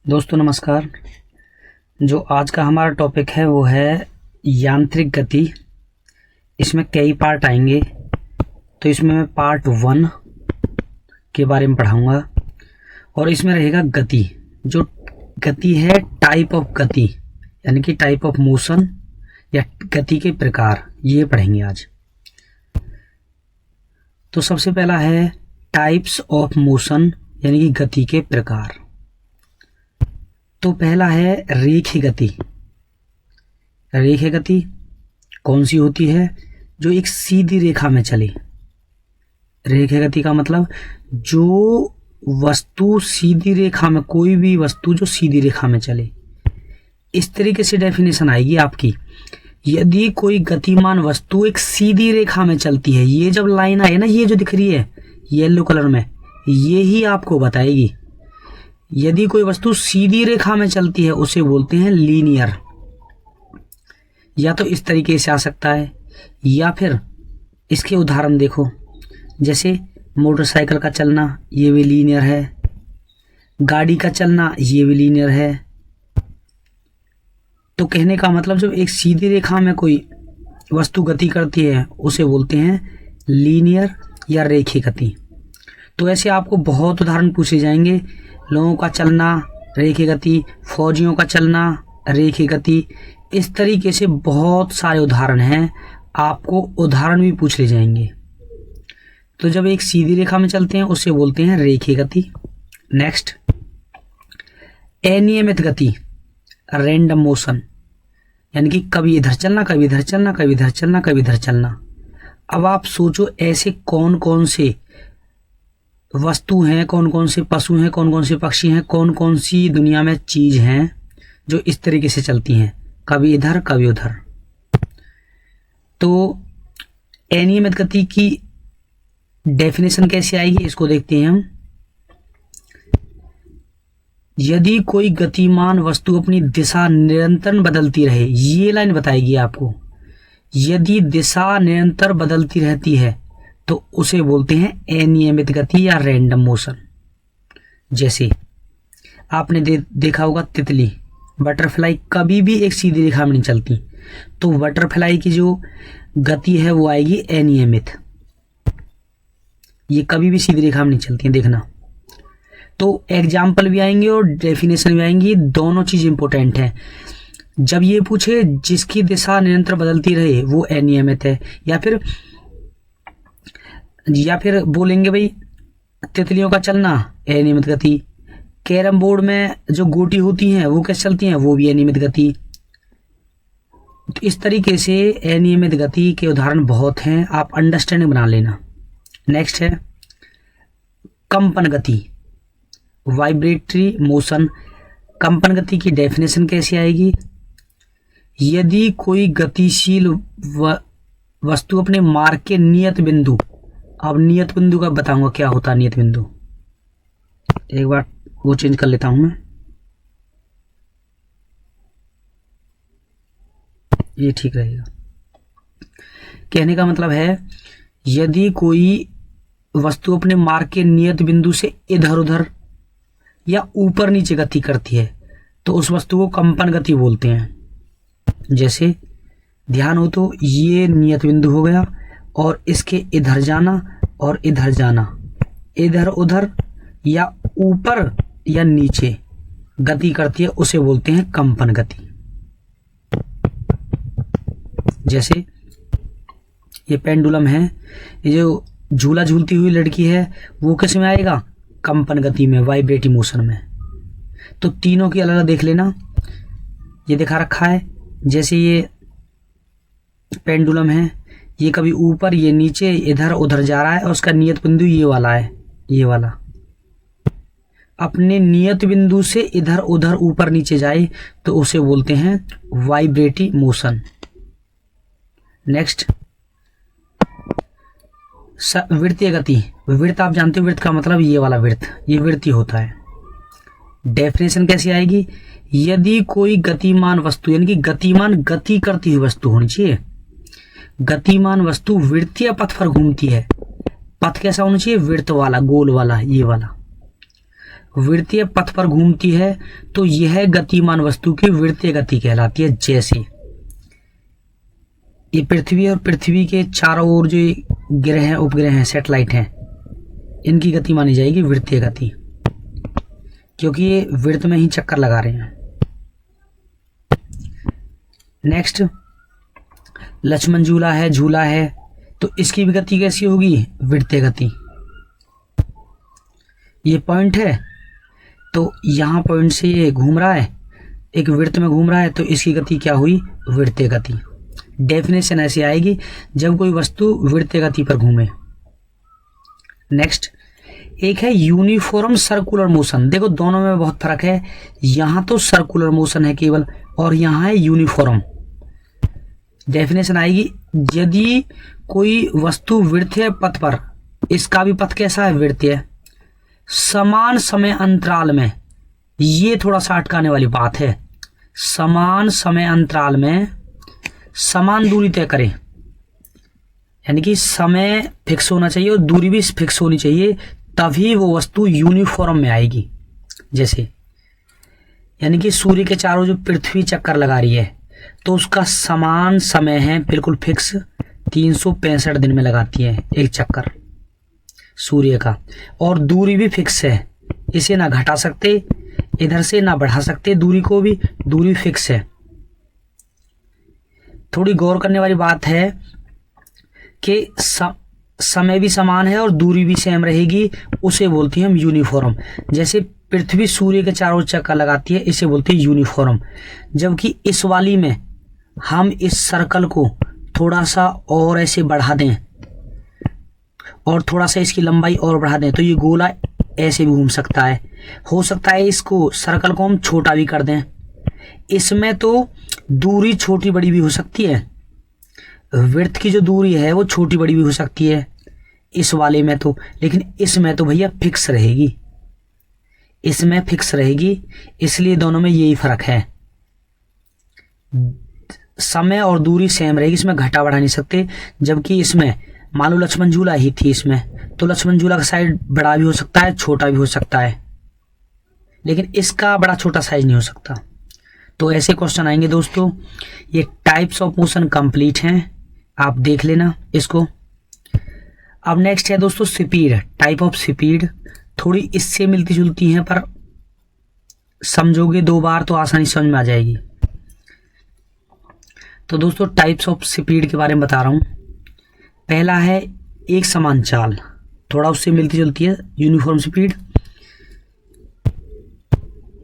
दोस्तों नमस्कार। जो आज का हमारा टॉपिक है वो है यांत्रिक गति। इसमें कई पार्ट आएंगे, तो इसमें मैं पार्ट 1 के बारे में पढ़ाऊंगा और इसमें रहेगा गति। जो गति है टाइप ऑफ गति, यानी कि टाइप ऑफ मोशन या गति के प्रकार, ये पढ़ेंगे आज। तो सबसे पहला है टाइप्स ऑफ मोशन, यानी कि गति के प्रकार। तो पहला है रेखीय गति। रेखीय गति कौन सी होती है? जो एक सीधी रेखा में चले। रेखीय गति का मतलब जो वस्तु सीधी रेखा में, कोई भी वस्तु जो सीधी रेखा में चले, इस तरीके से डेफिनेशन आएगी आपकी। यदि कोई गतिमान वस्तु एक सीधी रेखा में चलती है, ये जब लाइन आई है ना, ये जो दिख रही है येलो कलर में, ये ही आपको बताएगी। यदि कोई वस्तु सीधी रेखा में चलती है उसे बोलते हैं लीनियर। या तो इस तरीके से आ सकता है, या फिर इसके उदाहरण देखो, जैसे मोटरसाइकिल का चलना, ये भी लीनियर है। गाड़ी का चलना, ये भी लीनियर है। तो कहने का मतलब जब एक सीधी रेखा में कोई वस्तु गति करती है उसे बोलते हैं लीनियर या रेखीय गति। तो ऐसे आपको बहुत उदाहरण पूछे जाएंगे। लोगों का चलना रेखीय गति, फौजियों का चलना रेखीय गति, इस तरीके से बहुत सारे उदाहरण हैं। आपको उदाहरण भी पूछ ले जाएंगे। तो जब एक सीधी रेखा में चलते हैं उसे बोलते हैं रेखीय गति। नेक्स्ट, अनियमित गति, रैंडम मोशन, यानी कि कभी इधर चलना, कभी इधर चलना, कभी इधर चलना, कभी इधर चलना। अब आप सोचो ऐसे कौन कौन से वस्तु हैं, कौन कौन से पशु हैं, कौन कौन से पक्षी हैं, कौन कौन सी दुनिया में चीज हैं जो इस तरीके से चलती हैं, कभी इधर कभी उधर। तो अनियमित गति की डेफिनेशन कैसे आएगी इसको देखते हैं हम। यदि कोई गतिमान वस्तु अपनी दिशा निरंतर बदलती रहे, ये लाइन बताएगी आपको। यदि दिशा निरंतर बदलती रहती है तो उसे बोलते हैं अनियमित गति या रैंडम मोशन। जैसे आपने देखा होगा तितली, बटरफ्लाई कभी भी एक सीधी रेखा में नहीं चलती, तो बटरफ्लाई की जो गति है वो आएगी अनियमित। ये कभी भी सीधी रेखा में नहीं चलती, देखना। तो एग्जाम्पल भी आएंगे और डेफिनेशन भी आएंगी, दोनों चीज इंपॉर्टेंट है। जब ये पूछे जिसकी दिशा निरंतर बदलती रहे वो अनियमित है, या फिर बोलेंगे भाई तितलियों का चलना अनियमित गति। कैरम बोर्ड में जो गोटी होती हैं वो कैसे चलती हैं, वो भी अनियमित गति। तो इस तरीके से अनियमित गति के उदाहरण बहुत हैं, आप अंडरस्टैंडिंग बना लेना। नेक्स्ट है कंपन गति, वाइब्रेटरी मोशन। कंपन गति की डेफिनेशन कैसे आएगी? यदि कोई गतिशील वस्तु अपने मार्ग के नियत बिंदु, अब नियत बिंदु का बताऊंगा क्या होता है नियत बिंदु, एक बार वो चेंज कर लेता हूं मैं, ये ठीक रहेगा। कहने का मतलब है यदि कोई वस्तु अपने मार्ग के नियत बिंदु से इधर उधर या ऊपर नीचे गति करती है तो उस वस्तु को कंपन गति बोलते हैं। जैसे ध्यान हो तो ये नियत बिंदु हो गया और इसके इधर जाना और इधर जाना, इधर उधर या ऊपर या नीचे गति करती है, उसे बोलते हैं कंपन गति। जैसे ये पेंडुलम है, ये जो झूला झूलती हुई लड़की है, वो किस में आएगा? कंपन गति में, वाइब्रेटिंग मोशन में। तो तीनों की अलग अलग देख लेना। ये दिखा रखा है, जैसे ये पेंडुलम है, ये कभी ऊपर, ये नीचे, इधर उधर जा रहा है और उसका नियत बिंदु ये वाला है, ये वाला। अपने नियत बिंदु से इधर उधर ऊपर नीचे जाए तो उसे बोलते हैं वाइब्रेटिंग मोशन। नेक्स्ट, वृत्तीय गति। वृत्त आप जानते हो, वृत्त का मतलब ये वाला वृत्त, ये वृत्तीय होता है। डेफिनेशन कैसे आएगी? यदि कोई गतिमान वस्तु, यानी कि गतिमान गति करती हुई वस्तु होनी चाहिए, गतिमान वस्तु वृत्तीय पथ पर घूमती है। पथ कैसा होना चाहिए? वृत्त वाला, गोल वाला, ये वाला। वृत्तीय पथ पर घूमती है तो यह गतिमान वस्तु की वृत्तीय गति कहलाती है। जैसे ये पृथ्वी और पृथ्वी के चारों ओर जो ग्रह हैं, उपग्रह हैं, सैटेलाइट हैं, इनकी गति मानी जाएगी वृत्तीय गति, क्योंकि ये वृत्त में ही चक्कर लगा रहे हैं। नेक्स्ट, लक्ष्मण झूला है, झूला है, तो इसकी भी गति कैसी होगी? वृत्तीय गति। ये पॉइंट है तो यहाँ पॉइंट से ये घूम रहा है, एक वृत्त में घूम रहा है, तो इसकी गति क्या हुई? वृत्तीय गति। डेफिनेशन ऐसी आएगी जब कोई वस्तु वृत्तीय गति पर घूमे। नेक्स्ट, एक है यूनिफॉर्म सर्कुलर मोशन। देखो दोनों में बहुत फर्क है, यहां तो सर्कुलर मोशन है केवल और यहां है यूनिफॉर्म। डेफिनेशन आएगी, यदि कोई वस्तु वृत्तीय पथ पर, इसका भी पथ कैसा है? वृत्तीय, समान समय अंतराल में, ये थोड़ा सा अटकाने वाली बात है, समान समय अंतराल में समान दूरी तय करें, यानी कि समय फिक्स होना चाहिए और दूरी भी फिक्स होनी चाहिए, तभी वो वस्तु यूनिफॉर्म में आएगी। जैसे यानी कि सूर्य के चारों जो पृथ्वी चक्कर लगा रही है तो उसका समान समय है, बिल्कुल फिक्स, 365 दिन में लगाती है एक चक्कर सूर्य का, और दूरी भी फिक्स है, इसे ना घटा सकते, इधर से ना बढ़ा सकते, दूरी को भी, दूरी फिक्स है। थोड़ी गौर करने वाली बात है कि समय भी समान है और दूरी भी सेम रहेगी, उसे बोलते हैं हम यूनिफॉर्म। जैसे पृथ्वी सूर्य के चारों चक्कर लगाती है, इसे बोलते हैं यूनिफॉर्म। जबकि इस वाली में हम इस सर्कल को थोड़ा सा और ऐसे बढ़ा दें और थोड़ा सा इसकी लंबाई और बढ़ा दें तो ये गोला ऐसे भी घूम सकता है। हो सकता है इसको, सर्कल को हम छोटा भी कर दें। इसमें तो दूरी छोटी बड़ी भी हो सकती है, वृत्त की जो दूरी है वो छोटी बड़ी भी हो सकती है इस वाले में तो, लेकिन इसमें तो भैया फिक्स रहेगी, इसमें फिक्स रहेगी, इसलिए दोनों में यही फर्क है, समय और दूरी सेम रहेगी, इसमें घटा बढ़ा नहीं सकते। जबकि इसमें मान लो लक्ष्मण झूला ही थी इसमें, तो लक्ष्मण झूला का साइज बड़ा भी हो सकता है, छोटा भी हो सकता है, लेकिन इसका बड़ा छोटा साइज नहीं हो सकता। तो ऐसे क्वेश्चन आएंगे दोस्तों। ये टाइप्स ऑफ मोशन कंप्लीट हैं, आप देख लेना इसको। अब नेक्स्ट है दोस्तों स्पीड, टाइप ऑफ स्पीड। थोड़ी इससे मिलती जुलती हैं, पर समझोगे 2 बार तो आसानी समझ में आ जाएगी। तो दोस्तों टाइप्स ऑफ स्पीड के बारे में बता रहा हूं। पहला है एक समान चाल, थोड़ा उससे मिलती जुलती है, यूनिफॉर्म स्पीड।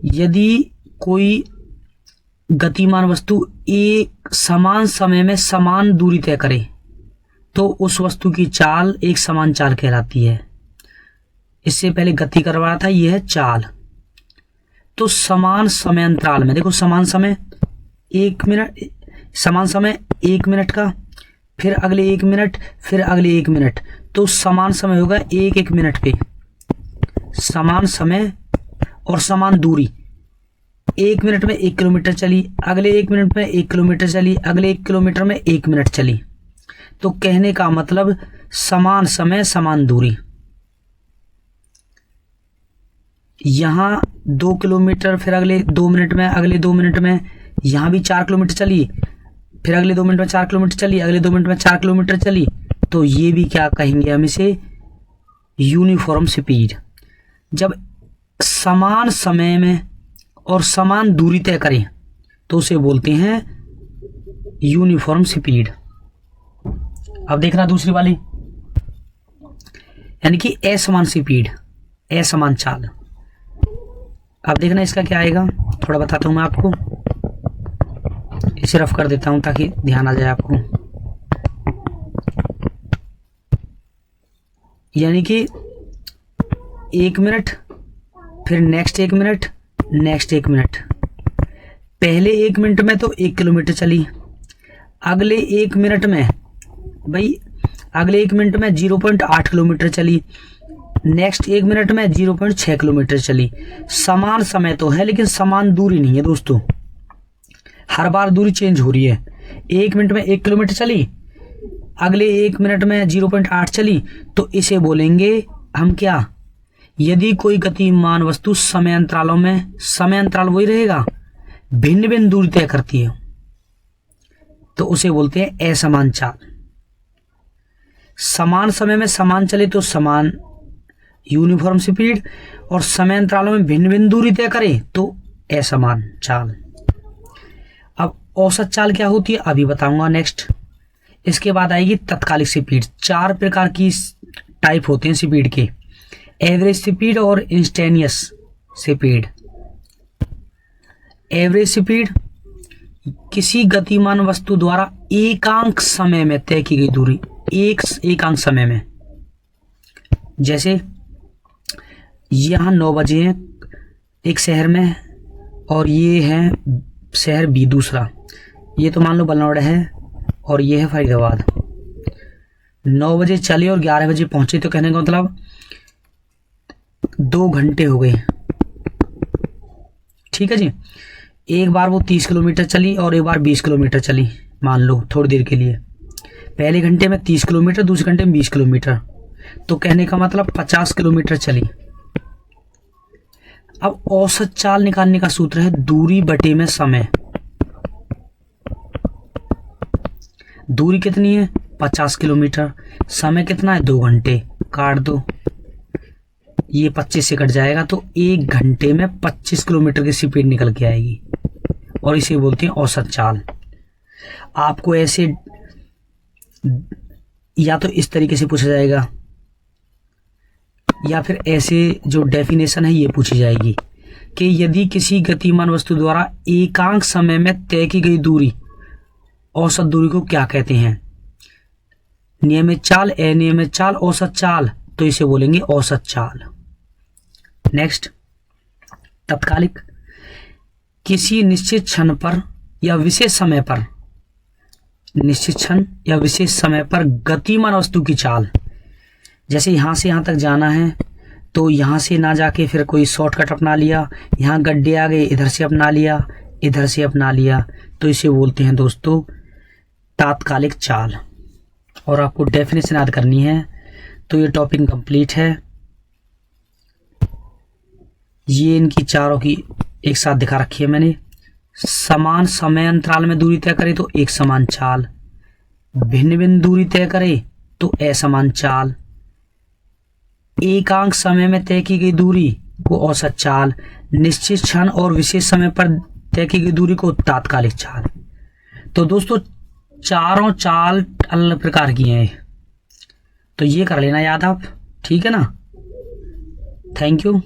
यदि कोई गतिमान वस्तु एक समान समय में समान दूरी तय करे तो उस वस्तु की चाल एक समान चाल कहलाती है। इससे पहले गति करवाया था, यह है चाल। तो समान समय अंतराल में, देखो समान समय 1 मिनट, समान समय 1 मिनट का, फिर अगले 1 मिनट, फिर अगले 1 मिनट, तो समान समय होगा 1-1 मिनट पे, समान समय और समान दूरी। 1 मिनट में 1 किलोमीटर चली, अगले 1 मिनट में 1 किलोमीटर चली, अगले 1 किलोमीटर में 1 मिनट चली। तो कहने का मतलब समान समय समान दूरी। यहां 2 किलोमीटर, फिर अगले 2 मिनट में, अगले 2 मिनट में यहां भी 4 किलोमीटर चली, फिर अगले 2 मिनट में 4 किलोमीटर चली, अगले 2 मिनट में 4 किलोमीटर चली। तो ये भी क्या कहेंगे हम इसे? Uniform speed. जब समान समय में और समान दूरी तय करें तो उसे बोलते हैं यूनिफॉर्म स्पीड। अब देखना दूसरी वाली, यानी कि असमान स्पीड, असमान चाल। अब देखना इसका क्या आएगा, थोड़ा बताता हूं मैं आपको, इसे रफ कर देता हूं ताकि ध्यान आ जाए आपको। यानी कि 1 मिनट, फिर नेक्स्ट 1 मिनट, नेक्स्ट 1 मिनट। पहले 1 मिनट में तो 1 किलोमीटर चली, अगले 1 मिनट में भाई, अगले 1 मिनट में 0.8 किलोमीटर चली, नेक्स्ट 1 मिनट में 0.6 किलोमीटर चली। समान समय तो है लेकिन समान दूरी नहीं है दोस्तों, हर बार दूरी चेंज हो रही है। 1 मिनट में 1 किलोमीटर चली, अगले 1 मिनट में 0.8 चली, तो इसे बोलेंगे हम क्या? यदि कोई गतिमान वस्तु समय अंतरालों में, समय अंतराल वही रहेगा, भिन्न भिन्न दूरी तय करती है तो उसे बोलते हैं असमान चाल। समान समय में समान चले तो समान यूनिफॉर्म स्पीड, और समय अंतरालों में भिन्न भिन्न दूरी तय करे तो असमान चाल। अब औसत चाल क्या होती है अभी बताऊंगा नेक्स्ट। इसके बाद आएगी तत्कालिक स्पीड। 4 प्रकार की टाइप होते हैं स्पीड के, एवरेज स्पीड और इंस्टेंटेनियस स्पीड। एवरेज स्पीड किसी गतिमान वस्तु द्वारा एकांक समय में तय की गई दूरी, एकांक समय में। जैसे यहाँ 9 बजे हैं एक शहर में और ये है शहर बी दूसरा, ये तो मान लो बलनौर है और ये है फरीदाबाद। 9 बजे चले और 11 बजे पहुंचे, तो कहने का मतलब 2 घंटे हो गए। ठीक है जी। एक बार वो 30 किलोमीटर चली और एक बार 20 किलोमीटर चली, मान लो थोड़ी देर के लिए। पहले घंटे में 30 किलोमीटर, दूसरे घंटे में 20 किलोमीटर, तो कहने का मतलब 50 किलोमीटर चली। अब औसत चाल निकालने का सूत्र है दूरी बटे में समय। दूरी कितनी है 50 किलोमीटर, समय कितना है 2 घंटे, काट दो, ये 25 से कट जाएगा तो 1 घंटे में 25 किलोमीटर की स्पीड निकल के आएगी, और इसे बोलते हैं औसत चाल। आपको ऐसे या तो इस तरीके से पूछा जाएगा या फिर ऐसे जो डेफिनेशन है ये पूछी जाएगी कि यदि किसी गतिमान वस्तु द्वारा एकांक समय में तय की गई दूरी, औसत दूरी को क्या कहते हैं। नियमित चाल, अनियमित चाल, औसत चाल, तो इसे बोलेंगे औसत चाल। नेक्स्ट, तत्कालिक किसी निश्चित क्षण पर या विशेष समय पर, निश्चित क्षण या विशेष समय पर गतिमान वस्तु की चाल। जैसे यहां से यहां तक जाना है तो यहां से ना जाके फिर कोई शॉर्टकट अपना लिया, यहां गड्ढे आ गए इधर से अपना लिया, इधर से अपना लिया, तो इसे बोलते हैं दोस्तों तात्कालिक चाल। और आपको डेफिनेशन याद करनी है। तो ये टॉपिक कंप्लीट है। ये इनकी चारों की एक साथ दिखा रखी है मैंने। समान समय अंतराल में दूरी तय करे तो एक समान चाल, भिन्न भिन्न दूरी तय करे तो असमान चाल, एकांक समय में तय की गई दूरी को औसत चाल, निश्चित क्षण और विशेष समय पर तय की गई दूरी को तात्कालिक चाल। तो दोस्तों चारों चाल अलग प्रकार की हैं, तो ये कर लेना याद आप, ठीक है ना। Thank you.